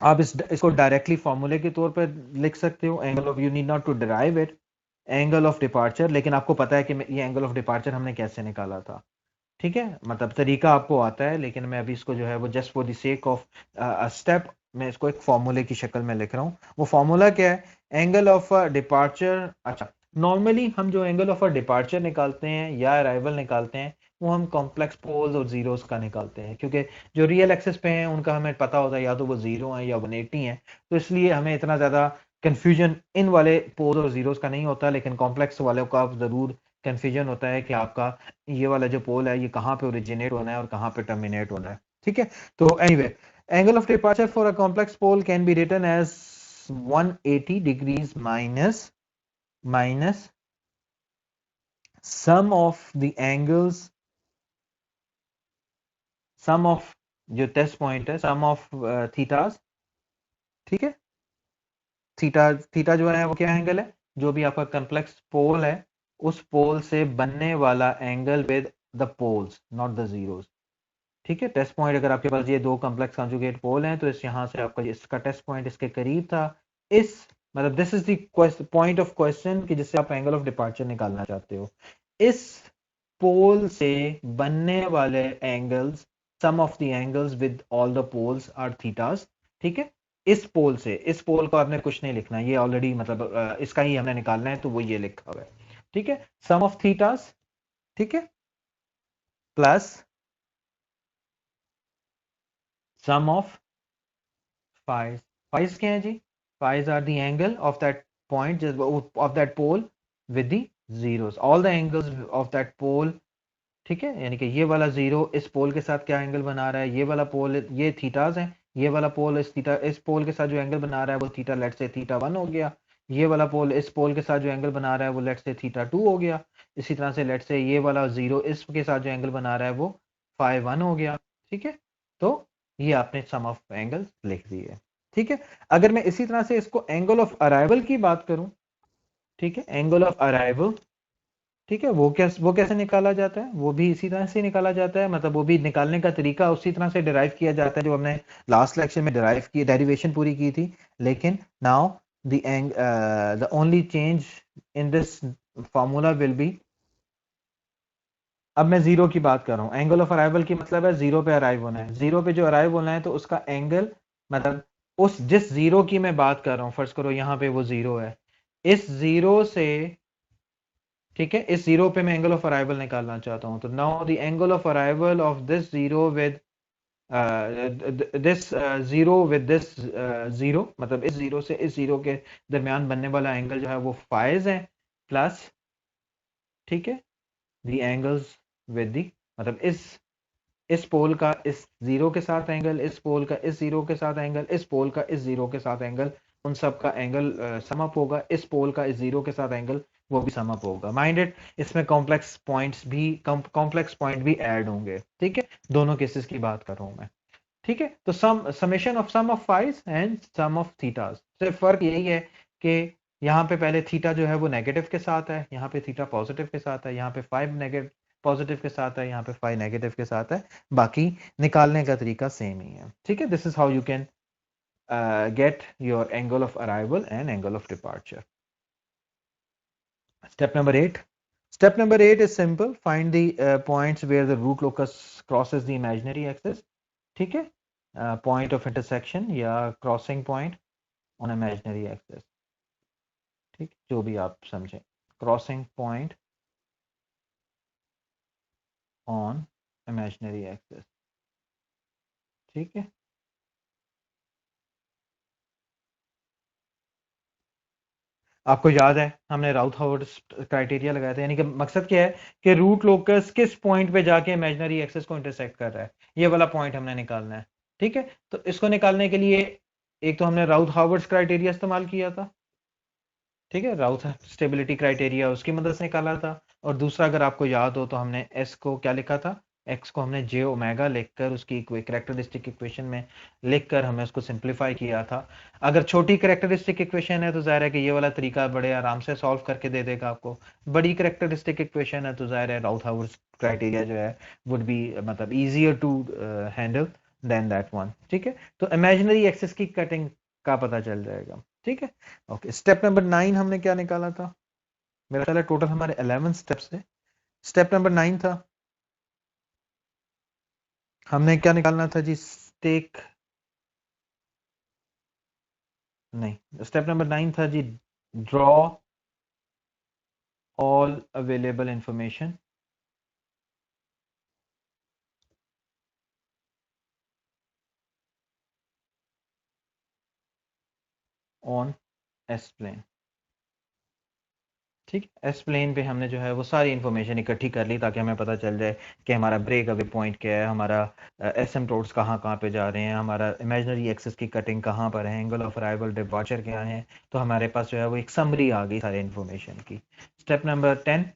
आप इसको डायरेक्टली फॉर्मूले के तौर पर लिख सकते हो। Angle of, you need not to derive it, angle of departure, लेकिन आपको पता है कि ये एंगल ऑफ डिपार्चर हमने कैसे निकाला था। ठीक है, मतलब तरीका आपको आता है, लेकिन मैं अभी इसको जो है वो just for the sake of step मैं इसको एक फॉर्मूले की शक्ल में लिख रहा हूँ। वो फॉर्मूला क्या है? Angle of departure. अच्छा, नॉर्मली हम जो एंगल ऑफ डिपार्चर निकालते हैं या अराइवल निकालते हैं, वो हम कॉम्प्लेक्स पोल्स और जीरोस का निकालते हैं, क्योंकि जो रियल एक्सिस पे हैं उनका हमें पता होता है या तो वो जीरो है या 180 है, तो इसलिए हमें इतना ज्यादा कंफ्यूजन इन वाले पोल्स और जीरोस का नहीं होता। लेकिन कॉम्प्लेक्स वाले का जरूर कंफ्यूजन होता है कि आपका ये वाला जो पोल है ये कहाँ पे ओरिजिनेट होना है और कहाँ पे टर्मिनेट होना है। ठीक है, तो anyway, angle of departure for a complex pole can be written as 180 degrees minus sum of the angles, sum of जो टेस्ट पॉइंट है, सम ऑफ थीटास। ठीक है, थीटा थीटा जो है वो क्या एंगल है? जो भी आपका कॉम्प्लेक्स पोल है उस पोल से बनने वाला angle with the poles, not the zeros. ठीक है, टेस्ट पॉइंट अगर आपके पास ये दो कॉम्प्लेक्स कॉन्जुगेट पोल हैं तो इस यहां से आपका इसका टेस्ट पॉइंट इसके करीब था। इस मतलब this is the point of question कि जिससे आप एंगल ऑफ डिपार्चर निकालना चाहते हो। इस पोल से बनने वाले angles, sum of the angles with all the poles are thetas. ठीक है, इस पोल से, इस पोल को आपने कुछ नहीं लिखना, ये ऑलरेडी मतलब इसका ही हमने निकालना है, तो वो ये लिखा हुआ है। ठीक है, सम ऑफ थीटास, ठीक है, plus sum of Faez. Phis क्या है जी? Phis are the angle of that point, of that pole with the zeros, all the angles of that pole. ठीक है, यानी कि ये वाला जीरो इस पोल के साथ क्या एंगल बना रहा है, ये वाला पोल, ये थीटाज है, ये वाला पोल इस पोल के साथ जो एंगल बना रहा है वो थीटा, लेट से थीटा 1 हो गया। ये वाला पोल इस पोल के साथ जो एंगल बना रहा है वो लेट से थीटा 2 हो गया। इसी तरह से लेट से ये वाला जीरो इसके साथ जो एंगल बना रहा है वो फाइव 1 हो गया। ठीक है, तो ये आपने सम ऑफ एंगल लिख दिए। ठीक है, अगर मैं इसी तरह से इसको एंगल ऑफ अराइवल की बात करूं, ठीक है, एंगल ऑफ अराइवल, ठीक है, वो कैसे निकाला जाता है? वो भी इसी तरह से निकाला जाता है, मतलब वो भी निकालने का तरीका उसी तरह से डिराइव किया जाता है जो हमने लास्ट लेक्चर में डिराइव की, डेरिवेशन पूरी की थी। लेकिन now the only change in this formula will be, अब मैं जीरो की बात कर रहा हूँ। एंगल ऑफ अराइवल की मतलब है जीरो पे अराइव होना है। जीरो पे जो अराइव होना है तो उसका एंगल, मतलब उस जिस जीरो की मैं बात कर रहा हूँ, फर्ज करो यहाँ पे वो जीरो है, इस जीरो से, ठीक है, इस जीरो पे मैं एंगल ऑफ अराइवल निकालना चाहता हूं, तो now the angle of arrival of this zero with this zero with this zero, मतलब इस जीरो से इस जीरो के दरमियान बनने वाला एंगल जो है वो फाइज है, प्लस, ठीक है, द एंगल्स विद द, मतलब इस पोल का इस जीरो के साथ एंगल, इस पोल का इस जीरो के साथ एंगल, इस पोल का इस जीरो के साथ एंगल, उन सब का एंगल सम अप होगा। इस पोल का इस जीरो के साथ एंगल वो भी सम अप होगा। माइंडेड, इसमें कॉम्प्लेक्स पॉइंट भी ऐड होंगे। ठीक है, दोनों केसेस की बात कर रहा हूं मैं। ठीक है, तो summation of sum of phis and sum of thetas, सिर्फ फर्क यही है कि यहाँ पे पहले थीटा जो है वो नेगेटिव के साथ है, यहाँ पे थीटा पॉजिटिव के साथ है, यहाँ पे फाइव नेगेटिव पॉजिटिव के साथ है, यहाँ पे फाइव नेगेटिव के साथ है। बाकी निकालने का तरीका सेम ही है। ठीक है, this is how you can get your angle of arrival and angle of departure. Step number 8. Step number 8 is simple. Find the points where the root locus crosses the imaginary axis. ठीक है, point of intersection या crossing point on imaginary axis. ठीक, जो भी आप समझें, crossing point on imaginary axis. ठीक है, आपको याद है हमने राउथ हावर्ड क्राइटेरिया लगाया था, यानी कि मकसद क्या है कि रूट लोकस किस पॉइंट पे जाके इमेजिनरी एक्सिस को इंटरसेक्ट कर रहा है, ये वाला पॉइंट हमने निकालना है। ठीक है, तो इसको निकालने के लिए एक तो हमने राउथ हावर्ड क्राइटेरिया इस्तेमाल किया था, ठीक है, राउथ स्टेबिलिटी क्राइटेरिया, उसकी मदद से निकाला था। और दूसरा अगर आपको याद हो तो हमने एस को क्या लिखा था, एक्स को हमने जे ओमेगा लिखकर उसकी कैरेक्टरिस्टिक इक्वेशन में लिखकर हमने उसको सिंप्लीफाई किया था। अगर छोटी कैरेक्टरिस्टिक इक्वेशन है तो जाहिर है कि ये वाला तरीका बड़े आराम से सॉल्व करके दे देगा आपको। बड़ी कैरेक्टरिस्टिक इक्वेशन है तो जाहिर है राउथ-हाउस क्राइटेरिया जो है वुड बी मतलब easier to handle than that one. ठीक है, तो इमेजिनरी एक्सिस की कटिंग का पता चल जाएगा। ठीक है, ओके। स्टेप नंबर 9 हमने क्या निकाला था? मेरा ख्याल है टोटल हमारे 11 स्टेप्स थे। स्टेप नंबर 9 था, हमने क्या निकालना था जी? स्टेक नहीं, स्टेप नंबर 9 था जी, draw all available information on S plane. ठीक है, एस प्लेन पे हमने जो है वो सारी इंफॉर्मेशन इकट्ठी कर ली ताकि हमें पता चल जाए कि हमारा ब्रेक अवे पॉइंट क्या है, हमारा एसिम्पटोट्स कहाँ कहाँ पे जा रहे हैं, हमारा इमेजिनरी एक्सिस की कटिंग कहाँ पर है, एंगल ऑफ अराइवल डिपार्चर क्या है। तो हमारे पास जो है वो एक समरी आ गई सारी इंफॉर्मेशन की। स्टेप नंबर 10,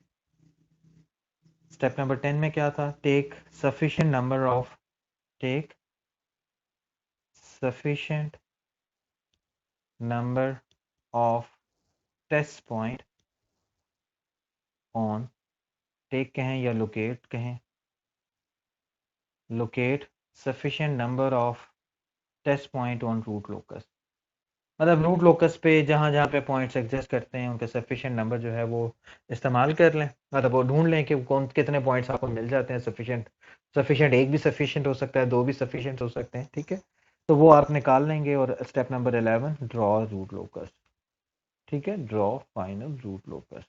स्टेप नंबर 10 में क्या था? Take sufficient number of take sufficient number of test point on take कहें या locate कहें, locate sufficient number of test point on root locus। मतलब रूट लोकस पे जहाँ जहाँ पे पॉइंट्स एग्जिस्ट करते हैं उनके सफिशिएंट नंबर जो है वो इस्तेमाल कर लें, मतलब वो ढूंढ लें कि कौन कितने पॉइंट्स आपको मिल जाते हैं सफिशिएंट। सफिशिएंट एक भी सफिशिएंट हो सकता है, दो भी सफिशिएंट हो सकते हैं। ठीक है, तो वो आप निकाल लेंगे। और step number 11, draw root locus. ठीक है, ड्रॉ फाइनल रूट लोकस।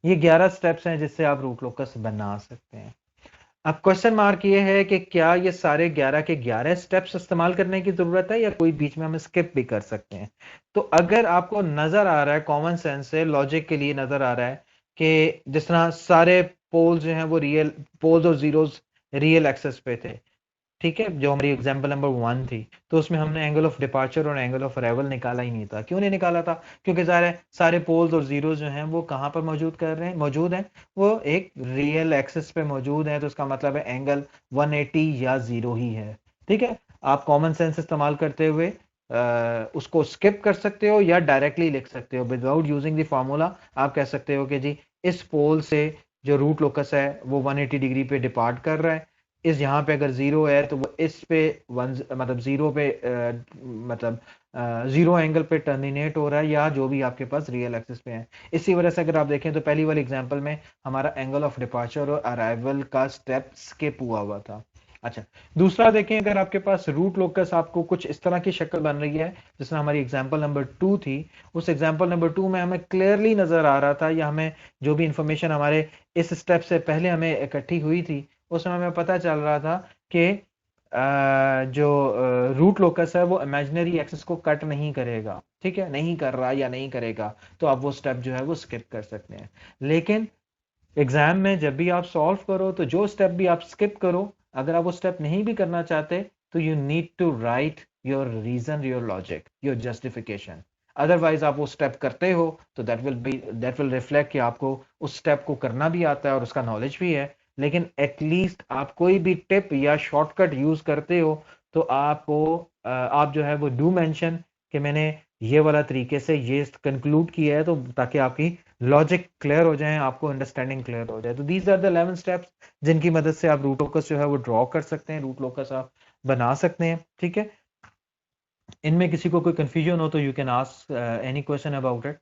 ये 11 स्टेप्स हैं जिससे आप रूट लोकस बना सकते हैं। अब क्वेश्चन मार्क ये है कि क्या ये सारे 11 के 11 स्टेप्स इस्तेमाल करने की जरूरत है या कोई बीच में हम स्किप भी कर सकते हैं। तो अगर आपको नजर आ रहा है, कॉमन सेंस से लॉजिक के लिए नजर आ रहा है कि जिस तरह सारे पोल्स जो हैं वो रियल पोल्स और जीरोस रियल एक्सेस पे थे, ठीक है, जो हमारी एग्जांपल नंबर 1 थी, तो उसमें हमने एंगल ऑफ डिपार्चर और एंगल ऑफ अराइवल निकाला ही नहीं था। क्यों नहीं निकाला था? क्योंकि ज़ाहिर है सारे पोल्स और जीरोस जो हैं वो कहाँ पर मौजूद हैं, वो एक रियल एक्सिस पे मौजूद है। तो इसका मतलब है एंगल 180 या जीरो ही है। ठीक है, आप कॉमन सेंस इस्तेमाल करते हुए उसको स्किप कर सकते हो या डायरेक्टली लिख सकते हो विदाउट यूजिंग द फार्मूला। आप कह सकते हो कि जी इस पोल से जो रूट लोकस है वो 180 डिग्री पे डिपार्ट कर रहा है, इस यहाँ पे अगर जीरो है तो वो इस पे वन मतलब जीरो पे मतलब जीरो एंगल पे टर्मिनेट हो रहा है, या जो भी आपके पास रियल एक्सिस पे है। इसी वजह से अगर आप देखें तो पहली वाली एग्जांपल में हमारा एंगल ऑफ डिपार्चर और अराइवल का स्टेप स्किप हुआ था। अच्छा, दूसरा देखें, अगर आपके पास रूट लोकस आपको कुछ इस तरह की शक्ल बन रही है जिसमें हमारी एग्जांपल नंबर 2 थी, उस एग्जांपल नंबर 2 में हमें क्लियरली नजर आ रहा था, या हमें जो भी इंफॉर्मेशन हमारे इस स्टेप से पहले हमें इकट्ठी हुई थी उसमें हमें पता चल रहा था कि जो रूट लोकस है वो इमेजिनरी एक्सिस को कट नहीं करेगा। ठीक है, नहीं कर रहा या नहीं करेगा, तो आप वो स्टेप जो है वो स्किप कर सकते हैं। लेकिन एग्जाम में जब भी आप सॉल्व करो तो जो स्टेप भी आप स्किप करो, अगर आप वो स्टेप नहीं भी करना चाहते तो you need to write your region, your logic, your justification. Otherwise आप वो स्टेप करते हो तो दैट विल रिफ्लेक्ट कि आपको उस स्टेप को करना भी आता है और उसका नॉलेज भी है। लेकिन एटलीस्ट आप कोई भी टिप या शॉर्टकट यूज करते हो तो आपको आप जो है वो डू मेंशन कि मैंने ये वाला तरीके से ये कंक्लूड किया है, तो ताकि आपकी लॉजिक क्लियर हो जाए, आपको अंडरस्टैंडिंग क्लियर हो जाए। तो दीज आर द 11 स्टेप्स जिनकी मदद से आप रूट लोकस जो है वो ड्रॉ कर सकते हैं, रूट लोकस आप बना सकते हैं। ठीक है, इनमें किसी को कोई कंफ्यूजन हो तो you can ask any question about it.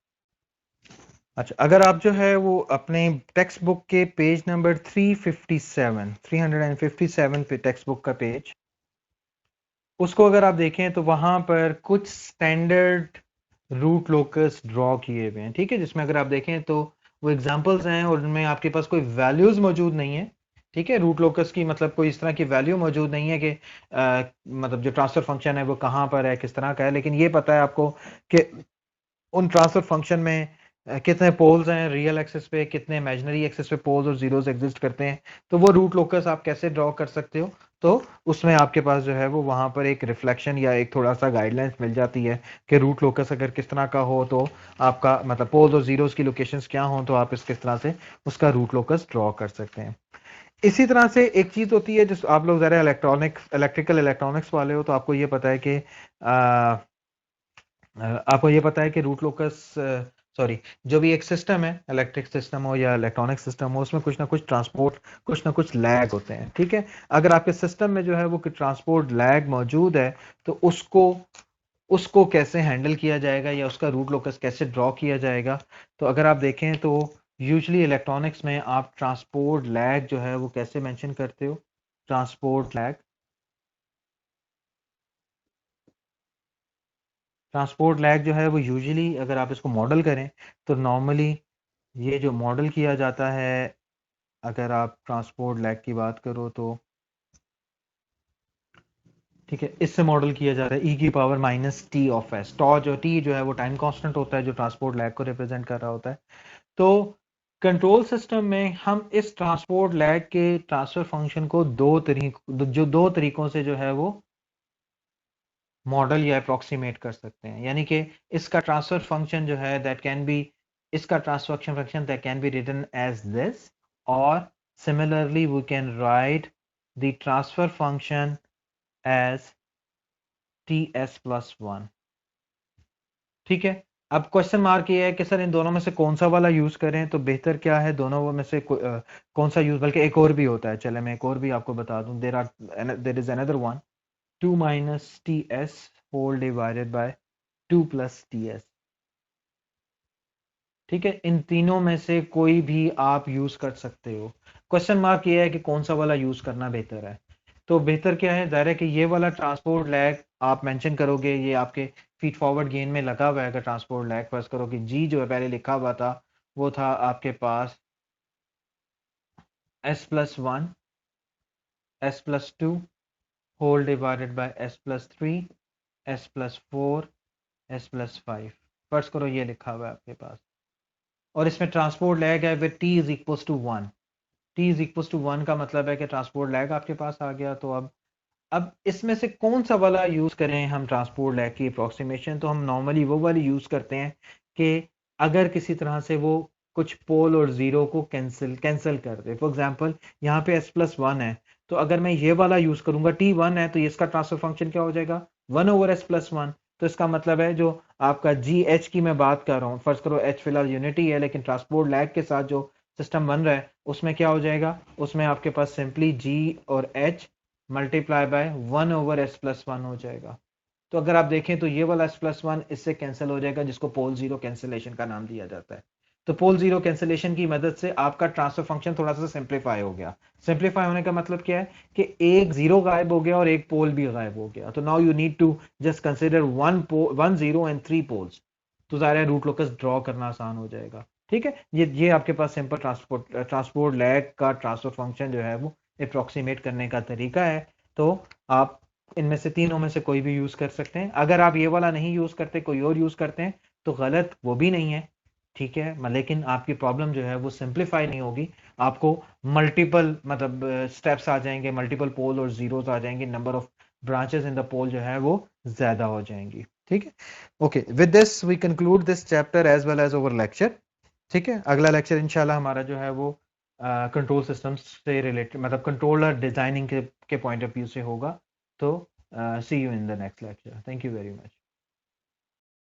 अच्छा, अगर आप जो है वो अपने टेक्स्ट बुक के पेज नंबर 357 पे टेक्स्ट बुक का पेज, उसको अगर आप देखें तो वहां पर कुछ स्टैंडर्ड रूट लोकस ड्रॉ किए हुए हैं। ठीक है, जिसमें अगर आप देखें तो वो एग्जांपल्स हैं और उनमें आपके पास कोई वैल्यूज मौजूद नहीं है। ठीक है, रूट लोकस की मतलब कोई इस तरह की वैल्यू मौजूद नहीं है कि मतलब जो ट्रांसफर फंक्शन है वो कहाँ पर है, किस तरह का है, लेकिन ये पता है आपको कि उन ट्रांसफर फंक्शन में कितने पोल्स हैं रियल एक्सिस पे, कितने इमेजिनरी एक्सिस पे पोल्स और जीरोस एग्जिस्ट करते हैं। तो वो रूट लोकस आप कैसे ड्रॉ कर सकते हो, तो उसमें आपके पास जो है वो वहां पर एक रिफ्लेक्शन या एक थोड़ा सा गाइडलाइंस मिल जाती है कि रूट लोकस अगर किस तरह का हो तो आपका मतलब पोल्स और जीरोस की लोकेशंस क्या हो तो आप इस किस तरह से उसका रूट लोकस ड्रॉ कर सकते हैं। इसी तरह से एक चीज होती है, जिस आप लोग ज़रा इलेक्ट्रिकल इलेक्ट्रॉनिक्स वाले हो तो आपको ये पता है कि रूट लोकस, सॉरी, जो भी एक सिस्टम है, इलेक्ट्रिक सिस्टम हो या इलेक्ट्रॉनिक सिस्टम हो, उसमें कुछ ना कुछ ट्रांसपोर्ट, कुछ ना कुछ लैग होते हैं, ठीक है। अगर आपके सिस्टम में जो है वो ट्रांसपोर्ट लैग मौजूद है, तो उसको उसको कैसे हैंडल किया जाएगा या उसका रूट लोकस कैसे ड्रॉ किया जाएगा। तो अगर आप देखें तो यूजली इलेक्ट्रॉनिक्स में आप ट्रांसपोर्ट लैग जो है वो कैसे मेंशन करते हो। ट्रांसपोर्ट लैग जो है वो यूजुअली अगर आप इसको मॉडल करें तो नॉर्मली ये जो मॉडल किया जाता है, अगर आप ट्रांसपोर्ट लैग की बात करो तो ठीक है, इससे मॉडल किया जाता है e⁻⁻t ऑफ s। टॉ जो टी जो है वो टाइम कांस्टेंट होता है जो ट्रांसपोर्ट लैग को रिप्रेजेंट कर रहा होता है। तो कंट्रोल सिस्टम में हम इस ट्रांसपोर्ट लैग के ट्रांसफर फंक्शन को दो तरीकों से जो है वो मॉडल या अप्रोक्सीमेट कर सकते हैं। यानी कि इसका ट्रांसफर फंक्शन जो है दैट कैन बी इसका transfer function that can be written as this, और similarly we can write the transfer function as ts+1। ठीक है। अब क्वेश्चन मार्क ये है कि सर इन दोनों में से कौन सा वाला यूज करें, तो बेहतर क्या है, दोनों में से कौन सा यूज, बल्कि एक और भी होता है, चले मैं एक और भी आपको बता दूं। There is another one, 2 - ts whole divided by 2 + ts। ठीक है, इन तीनों में से कोई भी आप यूज कर सकते हो। क्वेश्चन मार्क ये है कि कौन सा वाला यूज करना बेहतर है। तो बेहतर क्या है, जाहिर है कि ये वाला ट्रांसपोर्ट लैग आप मेंशन करोगे, ये आपके फीड फॉरवर्ड गेन में लगा हुआ है। ट्रांसपोर्ट लैग फर्स्ट करो कि जी जो है पहले लिखा हुआ था वो था आपके पास s+1 s+2 whole divided by s+3 s+4 s+5। First करो ये लिखा हुआ है आपके पास, और इसमें ट्रांसपोर्ट लैग है विद t=1। t=1 का मतलब है कि ट्रांसपोर्ट लैग आपके पास आ गया। तो अब इसमें से कौन सा वाला यूज करें हम ट्रांसपोर्ट लैग की अप्रोक्सीमेशन। तो हम नॉर्मली वो वाली यूज करते हैं कि अगर किसी तरह से वो कुछ पोल और जीरो को कैंसिल कैंसिल कर दे। फॉर एग्जांपल यहाँ पे s+1 है, तो अगर मैं ये वाला यूज करूंगा, t1 है, तो इसका ट्रांसफर फंक्शन क्या हो जाएगा, 1/s+1। तो इसका मतलब है जो आपका जी एच की मैं बात कर रहा हूँ, फर्ज करो एच फिलहाल यूनिटी है, लेकिन ट्रांसपोर्ट लैग के साथ जो सिस्टम बन रहा है उसमें क्या हो जाएगा, उसमें आपके पास सिंपली जी और एच मल्टीप्लाई बाय 1/s+1 हो जाएगा। तो अगर आप देखें तो ये वाला s+1 इससे कैंसिल हो जाएगा, जिसको पोल जीरो कैंसिलेशन का नाम दिया जाता है। तो पोल जीरो कैंसिलेशन की मदद से आपका ट्रांसफर फंक्शन थोड़ा सा सिंप्लीफाई हो गया। सिंप्लीफाई होने का मतलब क्या है कि एक जीरो गायब हो गया और एक पोल भी गायब हो गया। तो now you need to just consider one zero and 3 poles. तो ज़ाहिर है रूट लोकस ड्रॉ करना आसान हो जाएगा। ठीक है, ये आपके पास सिंपल ट्रांसपोर्ट लैग का ट्रांसफर फंक्शन जो है वो अप्रोक्सीमेट करने का तरीका है। तो आप इनमें से तीनों में से कोई भी यूज कर सकते हैं। अगर आप ये वाला नहीं यूज करते, कोई और यूज करते हैं, तो गलत वो भी नहीं है। ठीक है, लेकिन आपकी प्रॉब्लम जो है वो सिंप्लीफाई नहीं होगी। आपको मल्टीपल मतलब स्टेप्स आ जाएंगे, मल्टीपल पोल और जीरोस आ जाएंगे, number of branches in the pole जो है वो ज्यादा हो जाएंगी। ठीक है, okay, with this we conclude this chapter as well as over lecture. ठीक है, अगला लेक्चर इंशाल्लाह हमारा जो है वो कंट्रोल सिस्टम्स से रिलेटेड, मतलब कंट्रोलर डिजाइनिंग के पॉइंट ऑफ व्यू से होगा। तो see you in the next lecture. Thank you very much.